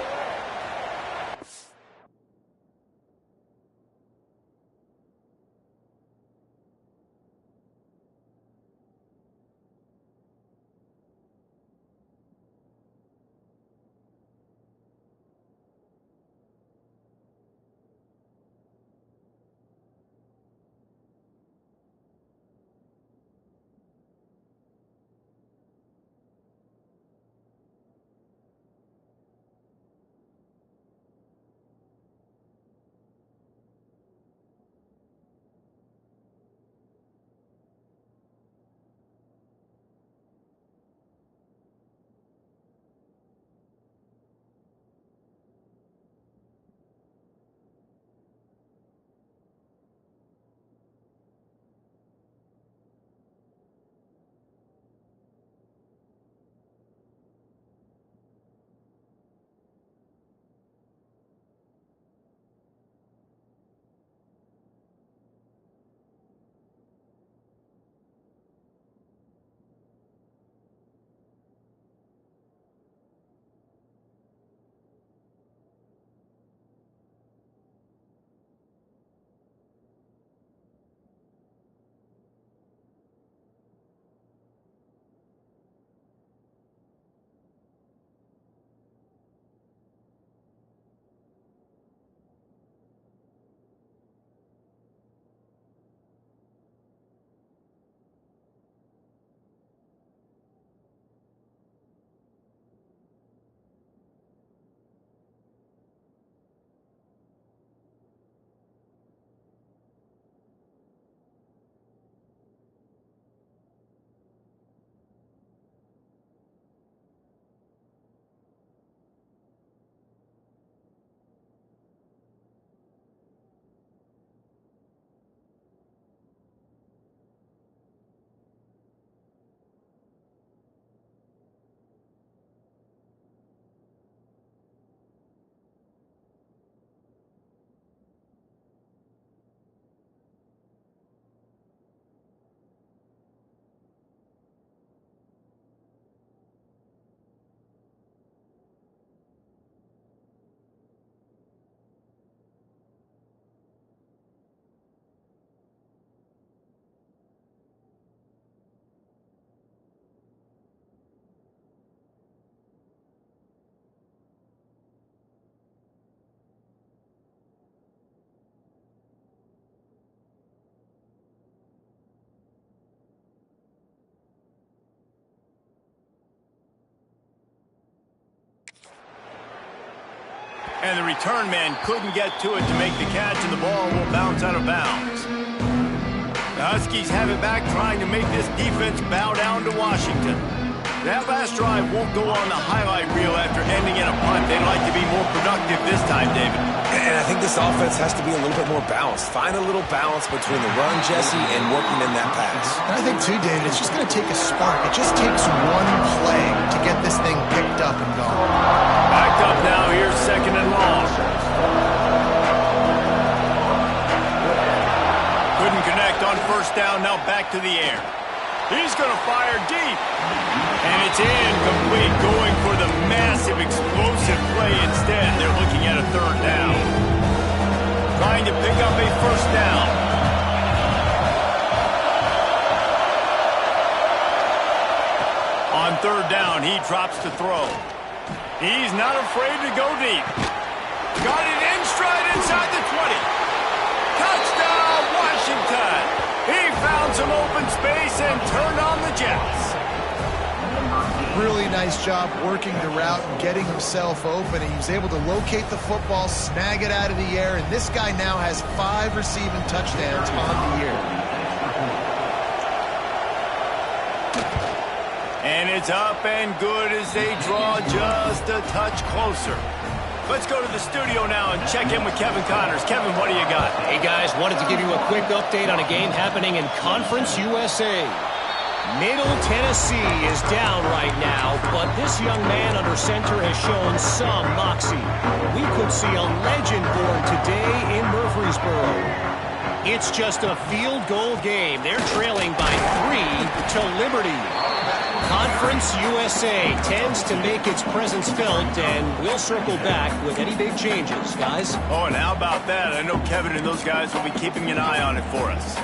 And the return man couldn't get to it to make the catch, and the ball will bounce out of bounds. The Huskies have it back, trying to make this defense bow down to Washington. That last drive won't go on the highlight reel after ending in a punt. They'd like to be more productive this time, David. And I think this offense has to be a little bit more balanced. Find a little balance between the run, Jesse, and working in that pass. And I think, too, David, it's just going to take a spark. It just takes one play to get this thing picked up and gone. Backed up now. Here's second and long. Couldn't connect on first down. Now back to the air. He's going to fire deep. And it's incomplete, going for the massive, explosive play instead. They're looking at a third down. Trying to pick up a first down. On third down, he drops to throw. He's not afraid to go deep. Got it in stride inside the 20. Touchdown, Washington. He found some open space and turned on the Jets. Really nice job working the route and getting himself open. He was able to locate the football, snag it out of the air, and this guy now has 5 receiving touchdowns on the year. And it's up and good as they draw just a touch closer. Let's go to the studio now and check in with Kevin Connors. Kevin, what do you got? Hey, guys, wanted to give you a quick update on a game happening in Conference USA. Middle Tennessee is down right now, but this young man under center has shown some moxie. We could see a legend born today in Murfreesboro. It's just a field goal game. They're trailing by 3 to Liberty. Conference USA tends to make its presence felt, and we'll circle back with any big changes, guys. Oh, and how about that? I know Kevin and those guys will be keeping an eye on it for us.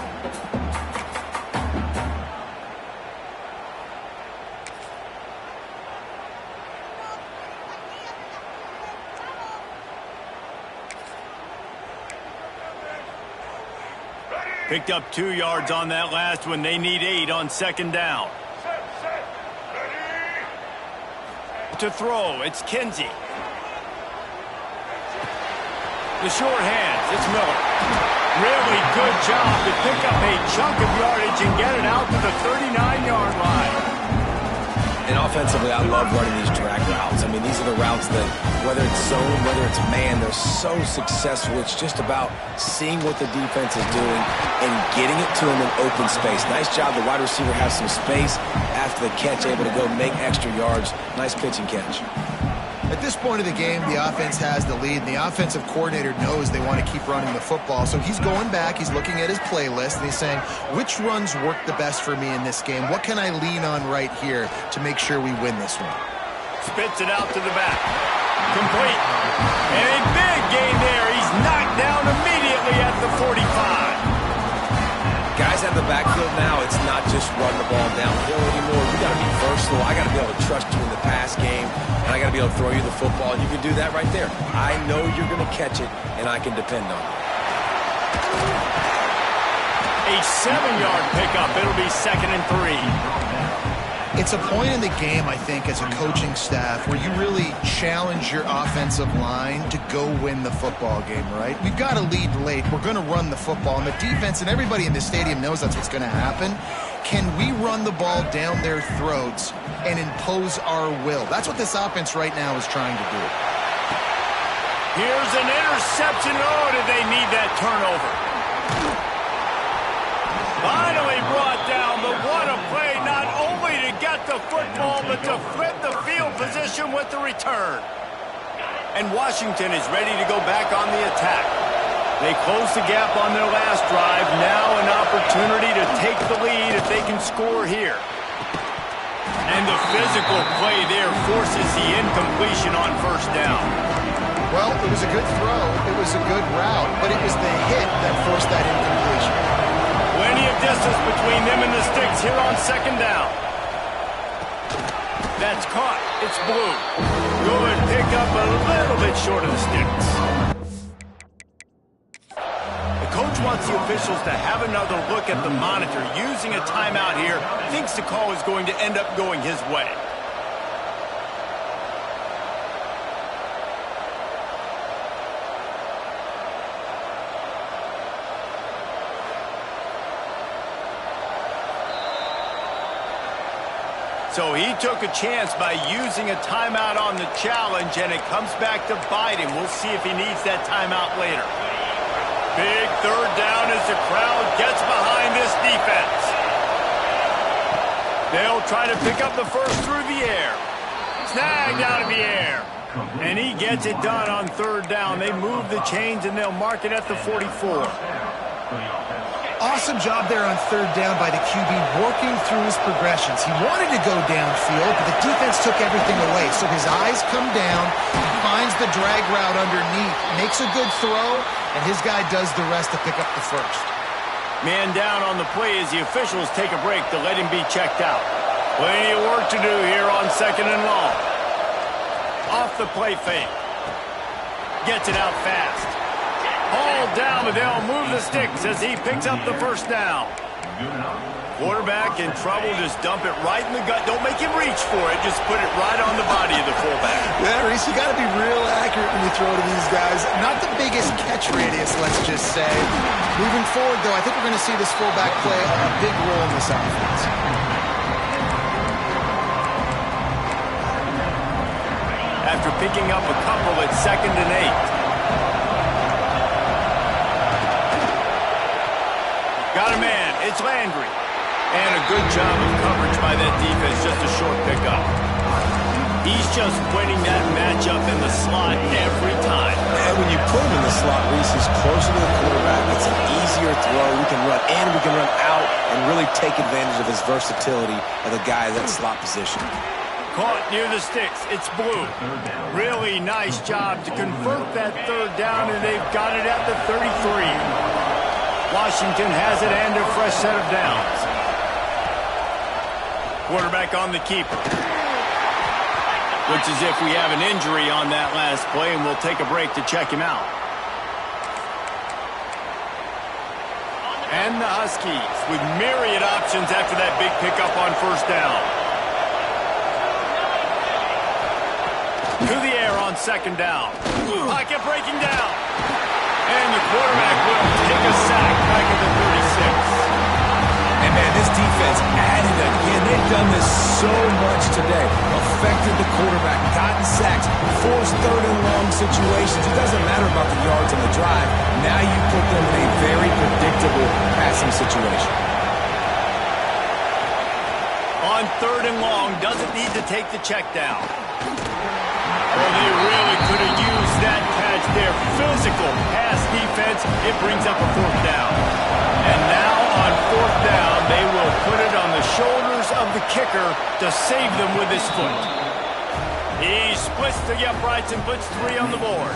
Picked up 2 yards on that last one. They need 8 on second down. To throw, it's Kinsey. The short hands, it's Miller. Really good job to pick up a chunk of yardage and get it out to the 39-yard line. And offensively, I love running these drag routes. I mean, these are the routes that, whether it's zone, whether it's man, they're so successful. It's just about seeing what the defense is doing and getting it to them in open space. Nice job. The wide receiver has some space after the catch, able to go make extra yards. Nice pitch and catch. At this point of the game, the offense has the lead, and the offensive coordinator knows they want to keep running the football. So he's going back, he's looking at his playlist, and he's saying, which runs work the best for me in this game? What can I lean on right here to make sure we win this one? Spits it out to the back. Complete. And a big gain there. He's knocked down immediately at the 45. Guys out of the backfield now, it's not just run the ball downhill anymore. You got to be versatile. I got to be able to trust you in the pass game, and I got to be able to throw you the football. You can do that right there. I know you're going to catch it, and I can depend on it. A 7-yard pickup. It'll be 2nd and 3. It's a point in the game, I think, as a coaching staff where you really challenge your offensive line to go win the football game, right? We've got to lead late. We're going to run the football. And the defense and everybody in the stadium knows that's what's going to happen. Can we run the ball down their throats and impose our will? That's what this offense right now is trying to do. Here's an interception. Oh, did they need that turnover? Finally brought down, but what a play, not only to get the football, but to flip the field position with the return. And Washington is ready to go back on the attack. They closed the gap on their last drive. Now an opportunity to take the lead if they can score here. And the physical play there forces the incompletion on first down. Well, it was a good throw. It was a good route, but it was the hit that forced that incompletion. Plenty of distance between them and the sticks here on second down. That's caught. It's blue. Good pick up a little bit short of the sticks. The coach wants the officials to have another look at the monitor. Using a timeout here, thinks the call is going to end up going his way. So he took a chance by using a timeout on the challenge, and it comes back to bite him. We'll see if he needs that timeout later. Big third down as the crowd gets behind this defense. They'll try to pick up the first through the air. Snagged out of the air. And he gets it done on third down. They move the chains, and they'll mark it at the 44. Awesome job there on third down by the QB, working through his progressions. He wanted to go downfield, but the defense took everything away. So his eyes come down, he finds the drag route underneath, makes a good throw, and his guy does the rest to pick up the first. Man down on the play as the officials take a break to let him be checked out. Plenty of work to do here on 2nd and long. Off the play fake. Gets it out fast. Hauled down, but they'll move the sticks as he picks up the first down. Quarterback in trouble, just dump it right in the gut. Don't make him reach for it. Just put it right on the body of the fullback. Yeah, Reese, you got to be real accurate when you throw to these guys. Not the biggest catch radius, let's just say. Moving forward, though, I think we're going to see this fullback play a big role in this offense. After picking up a couple at 2nd and 8. Got a man. It's Landry. And a good job of coverage by that defense. Just a short pickup. He's just winning that matchup in the slot every time. And when you put him in the slot, Reese, he's closer to the quarterback. It's an easier throw. We can run in, we can run out, and really take advantage of his versatility of the guy in that slot position. Caught near the sticks. It's Blue. Really nice job to convert that third down, and they've got it at the 33. Washington has it and a fresh set of downs. Quarterback on the keeper. Looks as if we have an injury on that last play, and we'll take a break to check him out. And the Huskies with myriad options after that big pickup on first down. To the air on 2nd down. Pocket breaking down. And the quarterback will take a sack back at the 36. And, man, this defense added again. They've done this so much today. Affected the quarterback, gotten sacks, forced 3rd and long situations. It doesn't matter about the yards on the drive. Now you put them in a very predictable passing situation. On 3rd and long, doesn't need to take the check down. Well, they really could have used that catch there. Physical pass defense. It brings up a 4th down. And now on 4th down, they will put it on the shoulders of the kicker to save them with his foot. He splits the uprights and puts 3 on the board.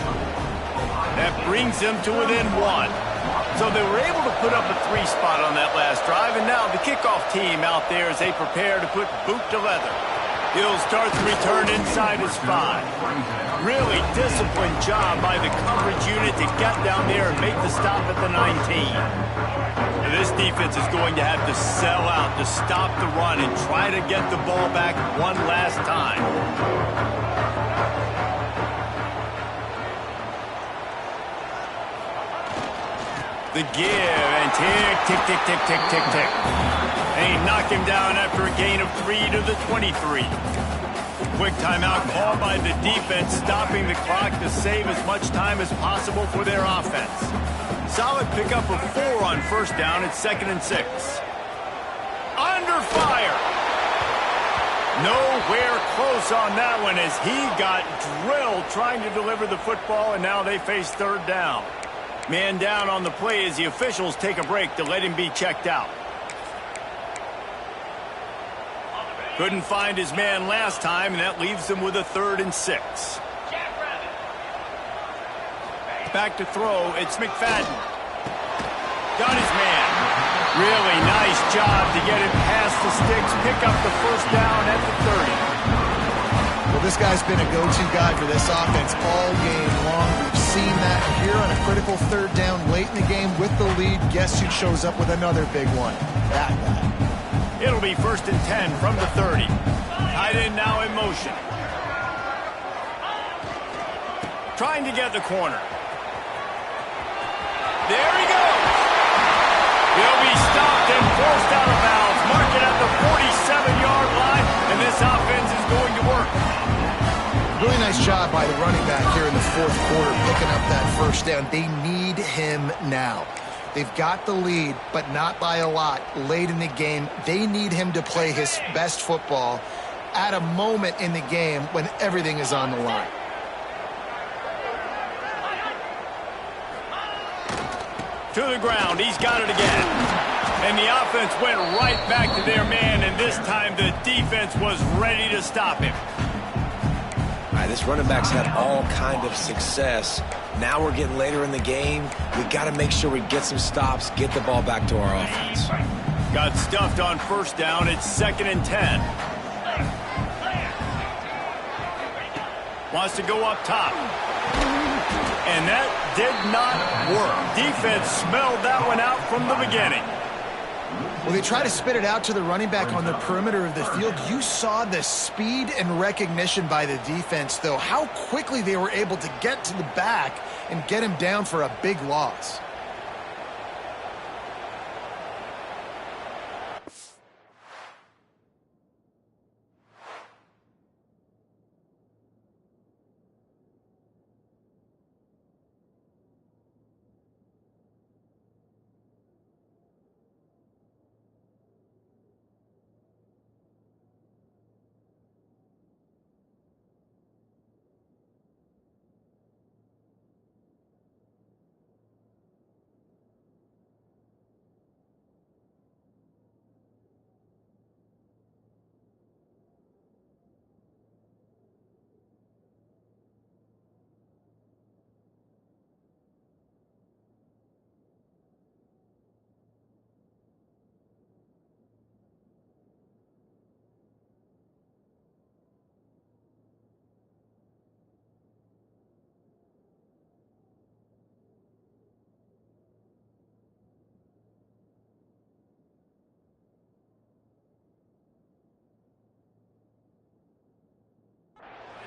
That brings them to within 1. So they were able to put up a 3 spot on that last drive, and now the kickoff team out there as they prepare to put boot to leather. He'll start the return inside his 5. Really disciplined job by the coverage unit to get down there and make the stop at the 19. Now this defense is going to have to sell out to stop the run and try to get the ball back one last time. The give, and tick, tick, tick, tick, tick, tick, tick. And he knocked him down after a gain of 3 to the 23. Quick timeout called by the defense, stopping the clock to save as much time as possible for their offense. Solid pickup of 4 on first down at 2nd and 6. Under fire. Nowhere close on that one as he got drilled trying to deliver the football, and now they face 3rd down. Man down on the play as the officials take a break to let him be checked out. Couldn't find his man last time, and that leaves them with a 3rd and 6. Back to throw, it's McFadden. Got his man. Really nice job to get him past the sticks, pick up the first down at the 30. Well, this guy's been a go-to guy for this offense all game long. We've seen that here on a critical 3rd down late in the game with the lead. Guess who shows up with another big one? That guy. It'll be 1st and 10 from the 30. Tight end now in motion. Trying to get the corner. There he goes. He'll be stopped and forced out of bounds. Mark it at the 47-yard line, and this fourth quarter, picking up that first down. They need him now. They've got the lead, but not by a lot late in the game. They need him to play his best football at a moment in the game when everything is on the line. To the ground. He's got it again. And the offense went right back to their man, and this time the defense was ready to stop him. All right, this running back's had all kind of success. Now we're getting later in the game. We got to make sure we get some stops, get the ball back to our offense. Got stuffed on first down. It's 2nd and 10. Wants to go up top. And that did not work. Defense smelled that one out from the beginning. Well, they try to spit it out to the running back on the perimeter of the field. You saw the speed and recognition by the defense, though, how quickly they were able to get to the back and get him down for a big loss.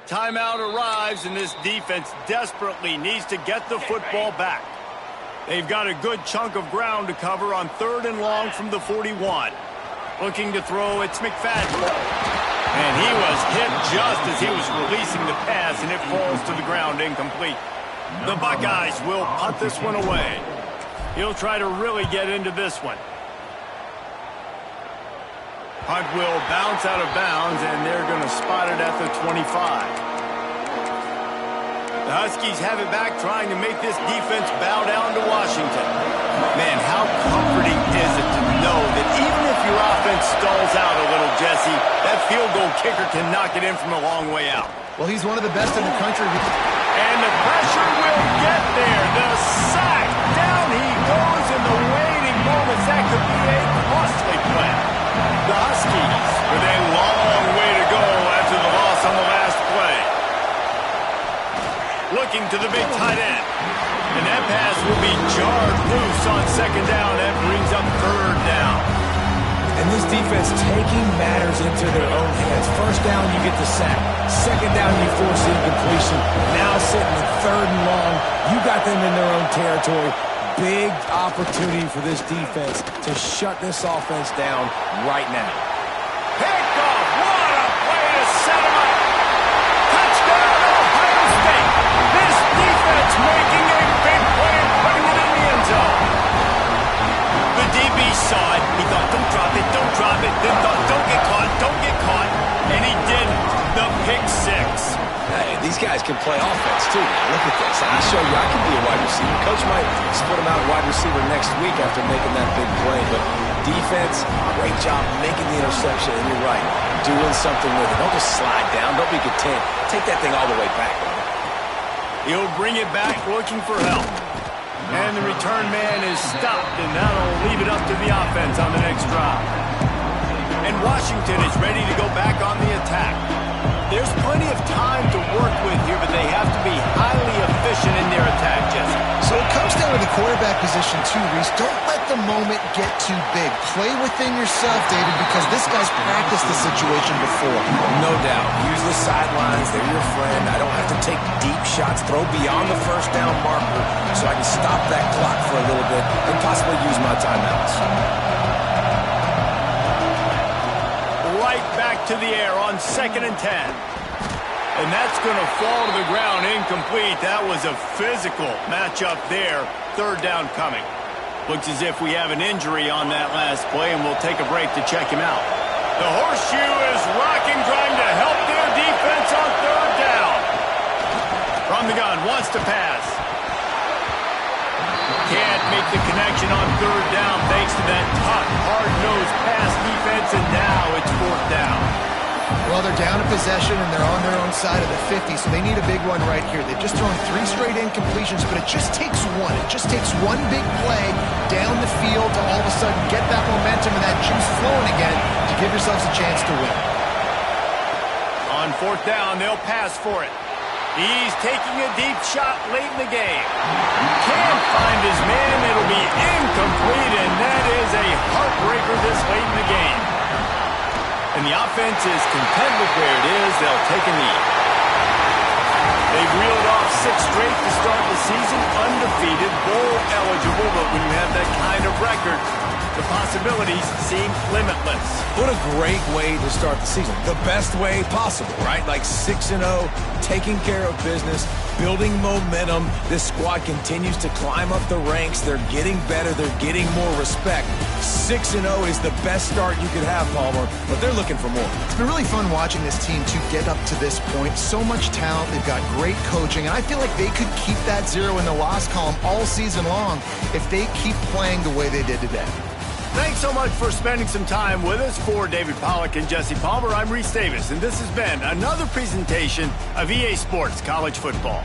Timeout arrives, and this defense desperately needs to get the football back. They've got a good chunk of ground to cover on 3rd and long from the 41. Looking to throw, it's McFadden. And he was hit just as he was releasing the pass, and it falls to the ground incomplete. The Buckeyes will punt this one away. He'll try to really get into this one. Punt will bounce out of bounds, and they're going to spot it at the 25. The Huskies have it back, trying to make this defense bow down to Washington. Man, how comforting is it to know that even if your offense stalls out a little, Jesse, that field goal kicker can knock it in from a long way out. Well, he's one of the best in the country. And the pressure will get there. The sack. Down he goes in the waiting moments. That could be a costly play. The Huskies with a long way to go after the loss on the last play. Looking to the big tight end. And that pass will be jarred loose on 2nd down. That brings up 3rd down. And this defense taking matters into their own hands. First down, you get the sack. 2nd down, you force the incompletion. Now sitting at 3rd and long, you got them in their own territory. Big opportunity for this defense to shut this offense down right now. Picked off. What a play to set him up. Touchdown, Ohio State. This defense making a big play and putting it in the end zone. The DB saw it. He thought, don't drop it, don't drop it. Then thought, don't get caught, don't get caught. And he did the pick 6. Hey, these guys can play offense, too. Look at this. I show you I can be a wide receiver. Coach might split him out wide receiver next week after making that big play. But defense, great job making the interception. And you're right, doing something with it. Don't just slide down. Don't be content. Take that thing all the way back. He'll bring it back looking for help. And the return man is stopped, and that'll leave it up to the offense on the next drive. And Washington is ready to go back on the attack. There's plenty of time to work with here, but they have to be highly efficient in their attack, Jesse. So it comes down to the quarterback position too, Reese. Don't let the moment get too big. Play within yourself, David, because this guy's practiced the situation before. No doubt. Use the sidelines. They're your friend. I don't have to take deep shots. Throw beyond the first down marker so I can stop that clock for a little bit and possibly use my timeouts. Right back to the air on 2nd and 10. And that's going to fall to the ground incomplete. That was a physical matchup there. Third down coming. Looks as if we have an injury on that last play, and we'll take a break to check him out. The horseshoe is rocking, trying to help their defense on third down. From the gun, wants to pass. Can't make the connection on third down thanks to that tough, hard-nosed pass defense, and now it's fourth down. Well, they're down a possession, and they're on their own side of the 50, so they need a big one right here. They've just thrown 3 straight incompletions, but it just takes one. It just takes one big play down the field to all of a sudden get that momentum and that juice flowing again to give yourselves a chance to win. On fourth down, they'll pass for it. He's taking a deep shot late in the game. Can't find his man. It'll be incomplete, and that is a heartbreaker this late in the game. And the offense is content with where it is. They'll take a knee. They've reeled off 6 straight to start the season, undefeated, bowl eligible, but when you have that kind of record, the possibilities seem limitless. What a great way to start the season. The best way possible, right? Like 6-0, taking care of business, building momentum. This squad continues to climb up the ranks. They're getting better. They're getting more respect. 6-0 is the best start you could have, Palmer, but they're looking for more. It's been really fun watching this team to get up to this point. So much talent. They've got great coaching, and I feel like they could keep that 0 in the loss column all season long if they keep playing the way they did today. Thanks so much for spending some time with us. For David Pollack and Jesse Palmer, I'm Reese Davis, and this has been another presentation of EA Sports College Football.